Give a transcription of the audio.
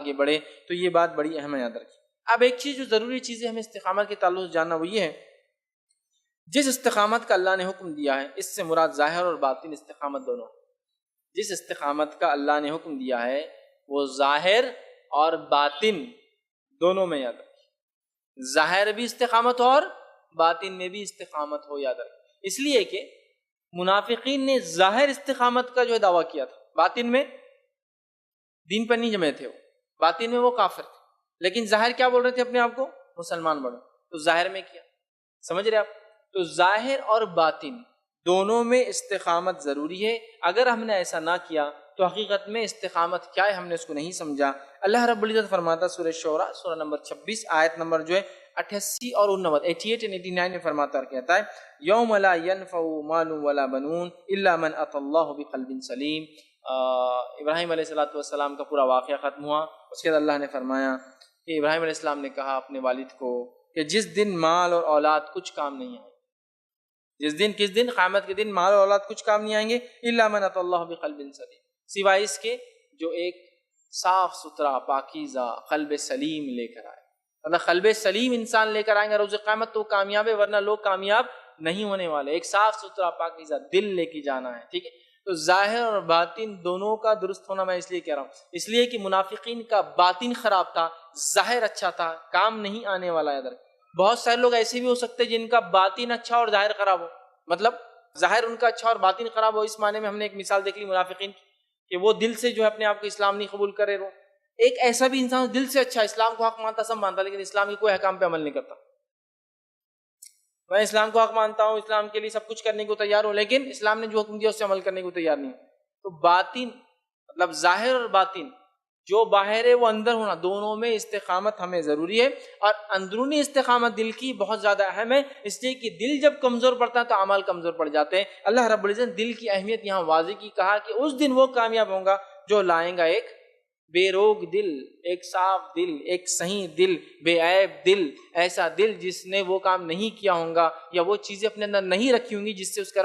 آگے بڑھے. تو یہ بات بڑی اہم ہے، یاد رکھیں. اب ایک چیز جو ضروری چیز ہے ہمیں استقامت کے تعلق سے جاننا، وہ یہ ہے جس استقامت کا اللہ نے حکم دیا ہے، اس سے مراد ظاہر اور باطن استقامت دونوں ہے. جس استقامت کا اللہ نے حکم دیا ہے وہ ظاہر اور باطن دونوں میں، یاد رکھیں. ظاہر بھی استقامت ہو اور باطن میں بھی استقامت ہو، یاد رکھیں. اس لیے کہ منافقین نے ظاہر استقامت کا جو دعویٰ کیا تھا، باطن میں دین پر نہیں جمے تھے، وہ باطن میں وہ کافر تھے، لیکن ظاہر کیا بول رہے تھے اپنے آپ کو؟ مسلمان بنو. تو ظاہر میں کیا، سمجھ رہے آپ؟ تو ظاہر اور باطن دونوں میں استقامت ضروری ہے. اگر ہم نے ایسا نہ کیا تو حقیقت میں استقامت کیا ہے ہم نے اس کو نہیں سمجھا. اللہ رب العزت فرماتا سورہ شعراء سورہ نمبر 26 آیت نمبر جو ہے 88 اور 89 88 and 89 میں فرماتا کہتا ہے یوم لا ينفع مال ولا بنون الا من اتى الله بقلب سلیم. ابراہیم علیہ السلام کا پورا واقعہ ختم ہوا. اس کے بعد اللہ نے فرمایا کہ ابراہیم علیہ السلام نے کہا اپنے والد کو کہ جس دن مال اور اولاد کچھ کام نہیں آئے، جس دن کس دن؟ قیامت کے دن مال اور اولاد کچھ کام نہیں آئیں گے. الا من اتى الله بقلب سلیم، سوائے اس کے جو ایک صاف ستھرا پاکیزہ قلب سلیم لے کر آئے. مطلب قلب سلیم انسان لے کر آئیں گے روز قیامت تو کامیاب ہے، ورنہ لوگ کامیاب نہیں ہونے والے. ایک صاف ستھرا پاکیزہ دل لے کے جانا ہے، ٹھیک ہے. تو ظاہر اور باطن دونوں کا درست ہونا میں اس لیے کہہ رہا ہوں، اس لیے کہ منافقین کا باطن خراب تھا، ظاہر اچھا تھا، کام نہیں آنے والا. ادھر بہت سارے لوگ ایسے بھی ہو سکتے جن کا باطن اچھا اور ظاہر خراب ہو، مطلب ظاہر ان کا اچھا اور باطن خراب ہو. اس معنی میں ہم نے ایک مثال دیکھ لی منافقین کی کہ وہ دل سے جو ہے اپنے آپ کو اسلام نہیں قبول کرے. ایک ایسا بھی انسان دل سے اچھا، اسلام کو حق مانتا، سب مانتا، لیکن اسلام کے کوئی احکام پہ عمل نہیں کرتا. میں اسلام کو حق مانتا ہوں، اسلام کے لیے سب کچھ کرنے کو تیار ہوں، لیکن اسلام نے جو حکم دیا اس سے عمل کرنے کو تیار نہیں. تو باطن مطلب ظاہر اور باطن جو باہر ہے وہ اندر ہونا، دونوں میں استقامت ہمیں ضروری ہے. اور اندرونی استقامت دل کی بہت زیادہ اہم ہے، اس لیے کہ دل جب کمزور پڑتا ہے تو اعمال کمزور پڑ جاتے ہیں. اللہ رب العزت دل کی اہمیت یہاں واضح کی، کہا کہ اس دن وہ کامیاب ہوں گا جو لائیں گا ایک بے روگ دل، ایک صاف دل، ایک صحیح دل، بے عیب دل، ایسا دل جس نے وہ کام نہیں کیا ہوں گا یا وہ چیزیں اپنے اندر نہیں رکھی ہوں گی جس سے اس کا